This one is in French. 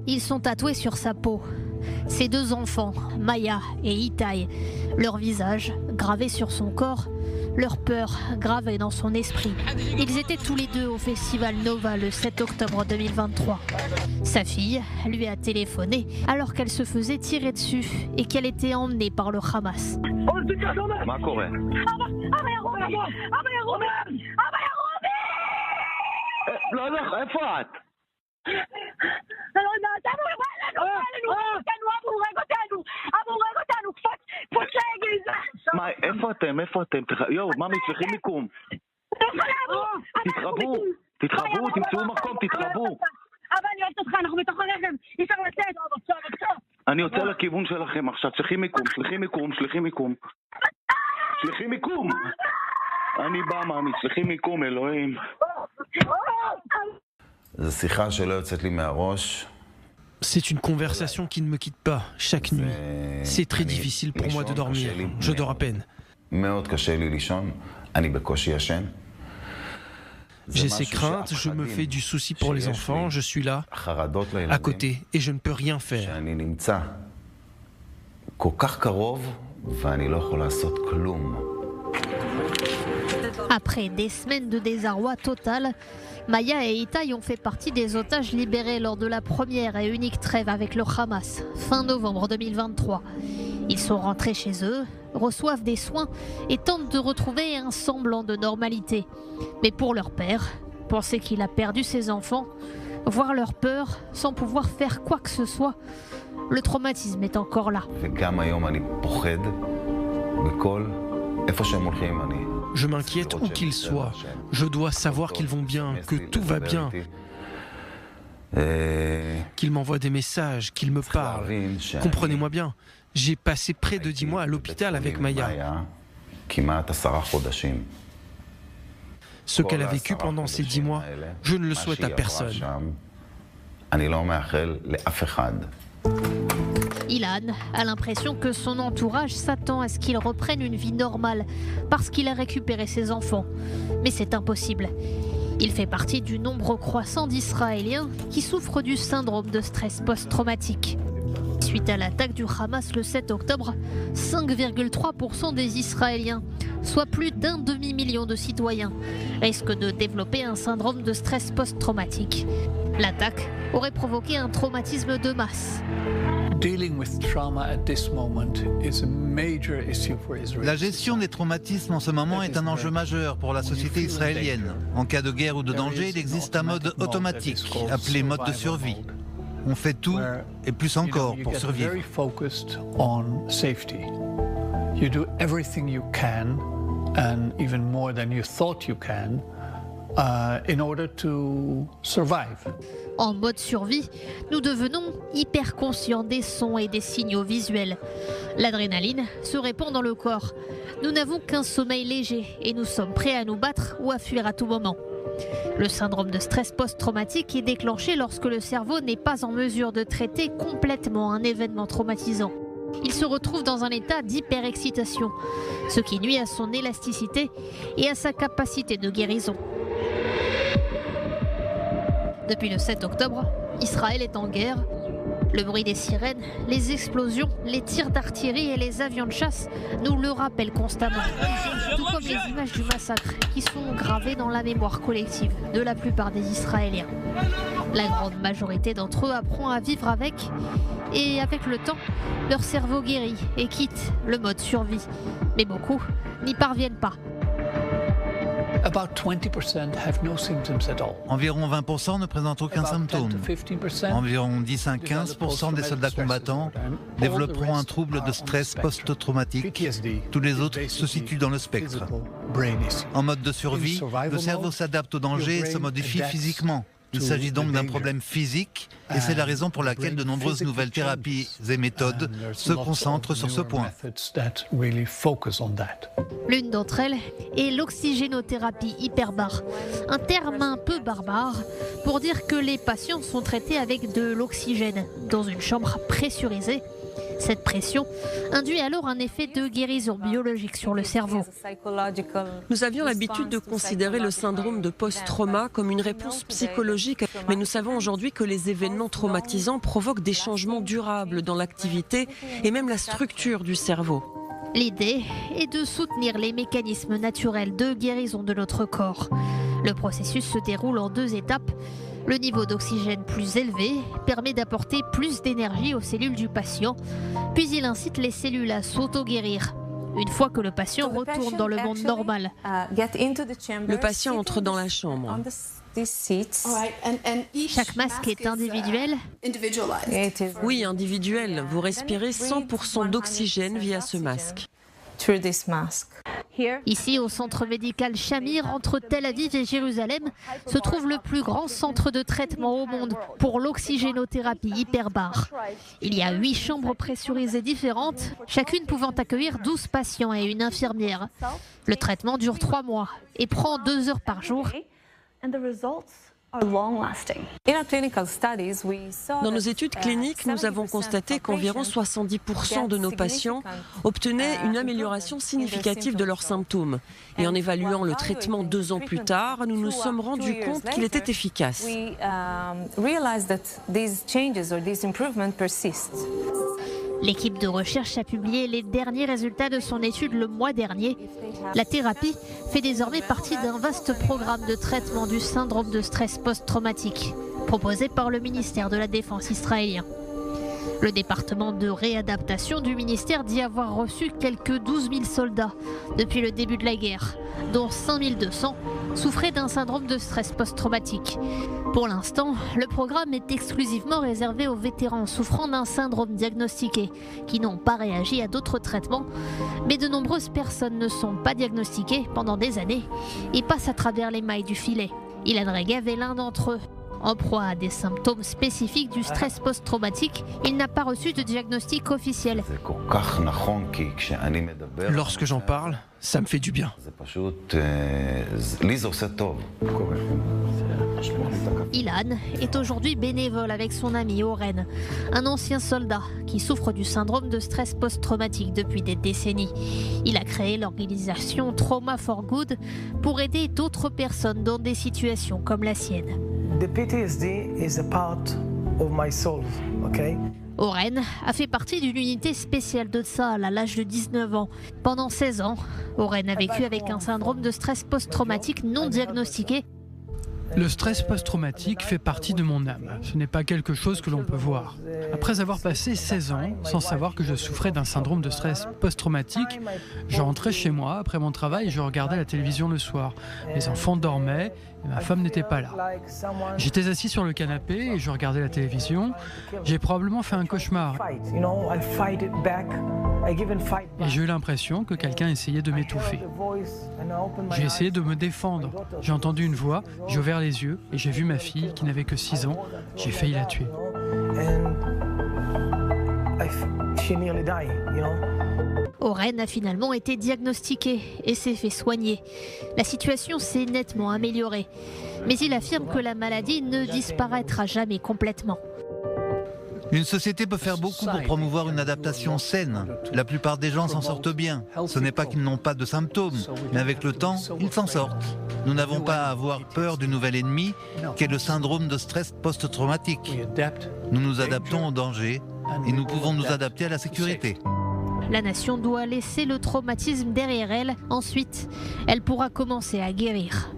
Ils sont tatoués sur sa peau. Ses deux enfants, Maya et Itai, leur visage gravé sur son corps, leur peur gravée dans son esprit. Ils étaient tous les deux au festival Nova le 7 octobre 2023. Sa fille lui a téléphoné alors qu'elle se faisait tirer dessus et qu'elle était emmenée par le Hamas. מה קורה? לא יודע, איפה את? מה, איפה אתם? יואו, ממי, צריכים מיקום. תתחברו, תמצאו מקום, תתחברו. אבא, אני אוהבת אותך, אנחנו בתוך הרכב, אי אפשר לצאת. אני יוצא לכיוון שלכם עכשיו, צריכים מיקום. אני בא, ממי, צריכים מיקום, אלוהים. זו שיחה שלא יוצאת לי מהראש. C'est une conversation qui ne me quitte pas chaque nuit. C'est très difficile pour moi de dormir. Je dors à peine. מאוד קשה לי לישון, אני בקושי ישן. J'ai ces craintes, je me fais du souci pour les enfants, je suis là, à côté, et je ne peux rien faire. שאני נמצא כל כך קרוב, ואני לא יכול לעשות כלום. Après des semaines de désarroi total, Maya et Itai ont fait partie des otages libérés lors de la première et unique trêve avec le Hamas, fin novembre 2023. Ils sont rentrés chez eux, reçoivent des soins et tentent de retrouver un semblant de normalité. Mais pour leur père, penser qu'il a perdu ses enfants, voir leur peur sans pouvoir faire quoi que ce soit, le traumatisme est encore là. וגם היום אני פוחד בכל איפה שהם הולכים אני. Je m'inquiète où qu'ils soient. Je dois savoir qu'ils vont bien, que tout va bien. Qu'ils m'envoient des messages, qu'ils me parlent. Comprenez-moi bien, j'ai passé près de 10 mois à l'hôpital avec Maya. Ce qu'elle a vécu pendant ces 10 mois, je ne le souhaite à personne. Ilan a l'impression que son entourage s'attend à ce qu'il reprenne une vie normale parce qu'il a récupéré ses enfants. Mais c'est impossible. Il fait partie du nombre croissant d'Israéliens qui souffrent du syndrome de stress post-traumatique. Suite à l'attaque du Hamas le 7 octobre, 5,3% des Israéliens, soit plus d'un demi-million de citoyens, risquent de développer un syndrome de stress post-traumatique. L'attaque aurait provoqué un traumatisme de masse. La gestion des traumatismes en ce moment est un enjeu majeur pour la société israélienne. En cas de guerre ou de danger, il existe un mode automatique, appelé mode de survie. On fait tout et plus encore pour survivre. You do everything you can, and even more than you thought you can, in order to survive. En mode survie, nous devenons hyper conscients des sons et des signaux visuels. L'adrénaline se répand dans le corps. Nous n'avons qu'un sommeil léger et nous sommes prêts à nous battre ou à fuir à tout moment. Le syndrome de stress post-traumatique est déclenché lorsque le cerveau n'est pas en mesure de traiter complètement un événement traumatisant. Il se retrouve dans un état d'hyperexcitation, ce qui nuit à son élasticité et à sa capacité de guérison. Depuis le 7 octobre, Israël est en guerre. Le bruit des sirènes, les explosions, les tirs d'artillerie et les avions de chasse nous le rappellent constamment. Tout comme les images du massacre qui sont gravées dans la mémoire collective de la plupart des Israéliens. La grande majorité d'entre eux apprend à vivre avec, et avec le temps, leur cerveau guérit et quitte le mode survie. Mais beaucoup n'y parviennent pas. Environ 20% ne présentent aucun symptôme. Environ 10 à 15% des soldats combattants développeront un trouble de stress post-traumatique. Tous les autres se situent dans le spectre. En mode de survie, le cerveau s'adapte au danger et se modifie physiquement. Il s'agit donc d'un problème physique et c'est la raison pour laquelle de nombreuses nouvelles thérapies et méthodes se concentrent sur ce point. L'une d'entre elles est l'oxygénothérapie hyperbare, un terme un peu barbare pour dire que les patients sont traités avec de l'oxygène dans une chambre pressurisée Cette pression induit alors un effet de guérison biologique sur le cerveau. Nous avions l'habitude de considérer le syndrome de post-trauma comme une réponse psychologique, mais nous savons aujourd'hui que les événements traumatisants provoquent des changements durables dans l'activité et même la structure du cerveau. L'idée est de soutenir les mécanismes naturels de guérison de notre corps. Le processus se déroule en 2 étapes. Le niveau d'oxygène plus élevé permet d'apporter plus d'énergie aux cellules du patient, puis il incite les cellules à s'auto-guérir. Une fois que le patient retourne dans le monde normal. Le patient entre dans la chambre. Chaque masque est individuel. Oui, individuel. Vous respirez 100% d'oxygène via ce masque. Ici, au centre médical Shamir, entre Tel Aviv et Jérusalem, se trouve le plus grand centre de traitement au monde pour l'oxygénothérapie hyperbare. Il y a 8 chambres pressurisées différentes, chacune pouvant accueillir 12 patients et une infirmière. Le traitement dure 3 mois et prend 2 heures par jour. Dans nos études cliniques, nous avons constaté qu'environ 70% de nos patients obtenaient une amélioration significative de leurs symptômes. Et en évaluant le traitement 2 ans plus tard, nous nous sommes rendus compte qu'il était efficace. L'équipe de recherche a publié les derniers résultats de son étude le mois dernier. La thérapie fait désormais partie d'un vaste programme de traitement du syndrome de stress post-traumatique, proposé par le ministère de la Défense israélien. Le département de réadaptation du ministère dit avoir reçu quelques 12 000 soldats depuis le début de la guerre, dont 5 200 souffraient d'un syndrome de stress post-traumatique. Pour l'instant, le programme est exclusivement réservé aux vétérans souffrant d'un syndrome diagnostiqué, qui n'ont pas réagi à d'autres traitements, mais de nombreuses personnes ne sont pas diagnostiquées pendant des années et passent à travers les mailles du filet. Ilan Regev est l'un d'entre eux. En proie à des symptômes spécifiques du stress post-traumatique, il n'a pas reçu de diagnostic officiel. Lorsque j'en parle, ça me fait du bien. Ilan est aujourd'hui bénévole avec son ami Oren, un ancien soldat qui souffre du syndrome de stress post-traumatique depuis des décennies. Il a créé l'organisation Trauma for Good pour aider d'autres personnes dans des situations comme la sienne. The PTSD is a part of my soul, okay? Oren a fait partie d'une unité spéciale de Tsahal à l'âge de 19 ans. Pendant 16 ans, Oren a vécu avec un syndrome de stress post-traumatique non diagnostiqué. Le stress post-traumatique fait partie de mon âme. Ce n'est pas quelque chose que l'on peut voir. Après avoir passé 16 ans sans savoir que je souffrais d'un syndrome de stress post-traumatique, je rentrais chez moi après mon travail et je regardais la télévision le soir. Mes enfants dormaient et ma femme n'était pas là. J'étais assis sur le canapé et je regardais la télévision. J'ai probablement fait un cauchemar. Et j'ai eu l'impression que quelqu'un essayait de m'étouffer. J'ai essayé de me défendre. J'ai entendu une voix, j'ai ouvert les yeux et j'ai vu ma fille qui n'avait que 6 ans. J'ai failli la tuer. Oren a finalement été diagnostiqué et s'est fait soigner. La situation s'est nettement améliorée. Mais il affirme que la maladie ne disparaîtra jamais complètement. Une société peut faire beaucoup pour promouvoir une adaptation saine. La plupart des gens s'en sortent bien. Ce n'est pas qu'ils n'ont pas de symptômes, mais avec le temps, ils s'en sortent. Nous n'avons pas à avoir peur du nouvel ennemi, qui est le syndrome de stress post-traumatique. Nous nous adaptons au danger et nous pouvons nous adapter à la sécurité. La nation doit laisser le traumatisme derrière elle. Ensuite, elle pourra commencer à guérir.